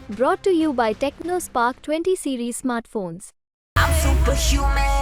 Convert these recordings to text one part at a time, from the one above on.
Brought to you by TechnoSpark 20 series smartphones. I'm superhuman.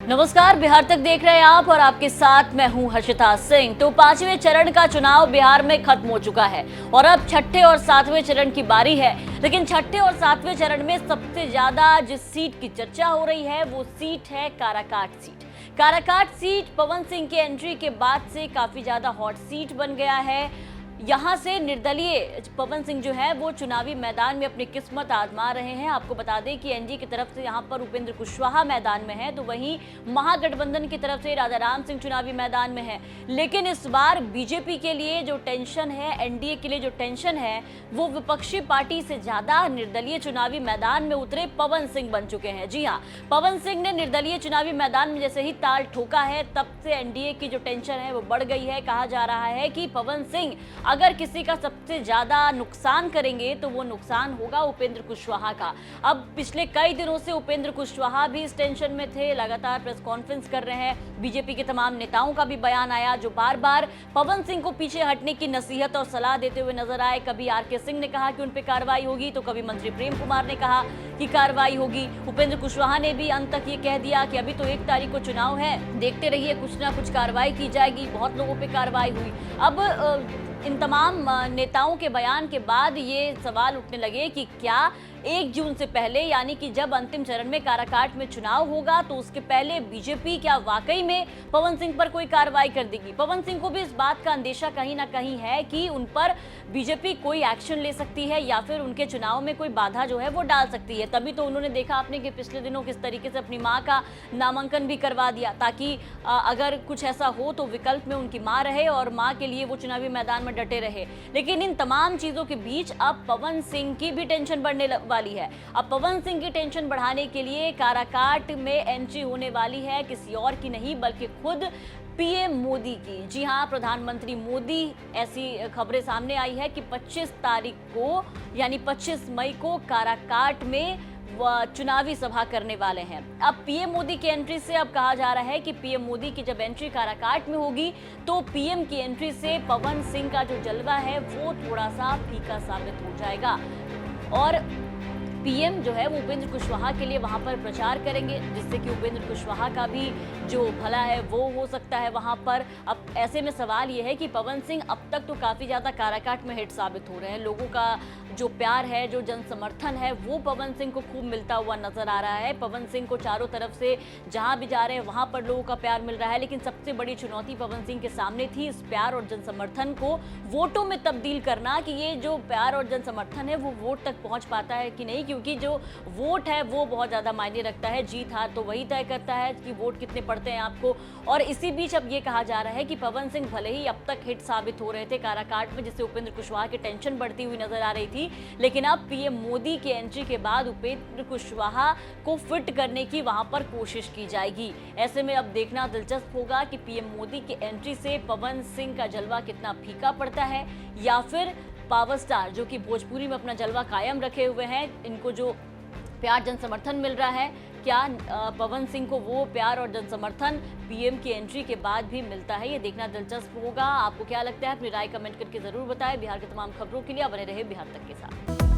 नमस्कार, बिहार तक देख रहे हैं आप और आपके साथ मैं हूं हर्षिता सिंह। तो 5वें चरण का चुनाव बिहार में खत्म हो चुका है और अब छठे और 7वें चरण की बारी है। लेकिन छठे और 7वें चरण में सबसे ज्यादा जिस सीट की चर्चा हो रही है वो सीट है काराकाट सीट। काराकाट सीट पवन सिंह की एंट्री के बाद से काफी ज्यादा हॉट सीट बन गया है। यहाँ से निर्दलीय पवन सिंह जो है वो चुनावी मैदान में अपनी किस्मत आजमा रहे हैं। आपको बता दें कि एनडीए की तरफ से यहाँ पर उपेंद्र कुशवाहा मैदान में है, तो वहीं महागठबंधन की तरफ से राजाराम सिंह चुनावी मैदान में है। लेकिन इस बार बीजेपी के लिए जो टेंशन है, एनडीए के लिए जो टेंशन है, वो विपक्षी पार्टी से ज्यादा निर्दलीय चुनावी मैदान में उतरे पवन सिंह बन चुके हैं। जी हाँ, पवन सिंह ने निर्दलीय चुनावी मैदान में जैसे ही ताल ठोका है, तब से एनडीए की जो टेंशन है वो बढ़ गई है। कहा जा रहा है कि पवन सिंह अगर किसी का सबसे ज्यादा नुकसान करेंगे तो वो नुकसान होगा उपेंद्र कुशवाहा का। अब पिछले कई दिनों से उपेंद्र कुशवाहा भी इस टेंशन में थे, लगातार प्रेस कॉन्फ्रेंस कर रहे हैं। बीजेपी के तमाम नेताओं का भी बयान आया जो बार बार पवन सिंह को पीछे हटने की नसीहत और सलाह देते हुए नजर आए। कभी आरके सिंह ने कहा कि उन पर कार्रवाई होगी, तो कभी मंत्री प्रेम कुमार ने कहा कि कार्रवाई होगी। उपेंद्र कुशवाहा ने भी अंत तक ये कह दिया कि अभी तो 1 तारीख को चुनाव है, देखते रहिए, कुछ ना कुछ कार्रवाई की जाएगी। बहुत लोगों पे कार्रवाई हुई। अब इन तमाम नेताओं के बयान के बाद ये सवाल उठने लगे कि क्या 1 जून से पहले, यानी कि जब अंतिम चरण में काराकाट में चुनाव होगा, तो उसके पहले बीजेपी क्या वाकई में पवन सिंह पर कोई कार्रवाई कर देगी। पवन सिंह को भी इस बात का अंदेशा कहीं ना कहीं है कि उन पर बीजेपी कोई एक्शन ले सकती है या फिर उनके चुनाव में कोई बाधा जो है वो डाल सकती है। तभी तो उन्होंने देखा आपने कि पिछले दिनों किस तरीके से अपनी मां का नामांकन भी करवा दिया, ताकि अगर कुछ ऐसा हो तो विकल्प में उनकी मां रहे और मां के लिए वो चुनावी मैदान में डटे रहे। लेकिन इन तमाम चीजों के बीच अब पवन सिंह की भी टेंशन बढ़ने वाली है। अब पवन सिंह की टेंशन बढ़ाने के लिए काराकाट में एंट्री होने वाली है किसी और की नहीं बल्कि खुद पीएम मोदी की। जी हां, प्रधानमंत्री मोदी, ऐसी खबरें सामने आई है कि 25 तारीख को यानी 25 मई को काराकाट में चुनावी सभा करने वाले हैं। अब पीएम मोदी की एंट्री से अब कहा जा रहा है कि पीएम मोदी की जब एंट्री काराकाट में होगी तो पीएम की एंट्री से पवन सिंह का जो जलवा है वो थोड़ा सा फीका साबित हो जाएगा और पीएम जो है वो उपेंद्र कुशवाहा के लिए वहां पर प्रचार करेंगे, जिससे कि उपेंद्र कुशवाहा का भी जो भला है वो हो सकता है वहां पर। अब ऐसे में सवाल ये है कि पवन सिंह अब तक तो काफी ज्यादा काराकाट में हिट साबित हो रहे हैं। लोगों का जो प्यार है, जो जन समर्थन है, वो पवन सिंह को खूब मिलता हुआ नजर आ रहा है। पवन सिंह को चारों तरफ से जहां भी जा रहे हैं वहां पर लोगों का प्यार मिल रहा है। लेकिन सबसे बड़ी चुनौती पवन सिंह के सामने थी इस प्यार और जन समर्थन को वोटों में तब्दील करना, कि ये जो प्यार और जन समर्थन है वो वोट तक पहुंच पाता है कि नहीं, क्योंकि जो वोट है वो बहुत ज्यादा मायने रखता है। जीत हार तो वही तय करता है कि वोट कितने पड़ते हैं आपको। और इसी बीच अब ये कहा जा रहा है कि पवन सिंह भले ही अब तक हिट साबित हो रहे थे काराकाट में, जिससे उपेंद्र कुशवाहा की टेंशन बढ़ती हुई नजर आ रही थी, लेकिन अब पीएम मोदी की एंट्री के बाद उपेंद्र कुशवाहा को फिट करने की वहां पर कोशिश की जाएगी। ऐसे में अब देखना दिलचस्प होगा कि पीएम मोदी की एंट्री से पवन सिंह का जलवा कितना फीका पड़ता है, या फिर पावर स्टार जो कि भोजपुरी में अपना जलवा कायम रखे हुए हैं, इनको जो प्यार जन समर्थन मिल रहा है, क्या पवन सिंह को वो प्यार और जन समर्थन पीएम की एंट्री के बाद भी मिलता है, ये देखना दिलचस्प होगा। आपको क्या लगता है, अपनी राय कमेंट करके जरूर बताएं। बिहार के तमाम खबरों के लिए बने रहे बिहार तक के साथ।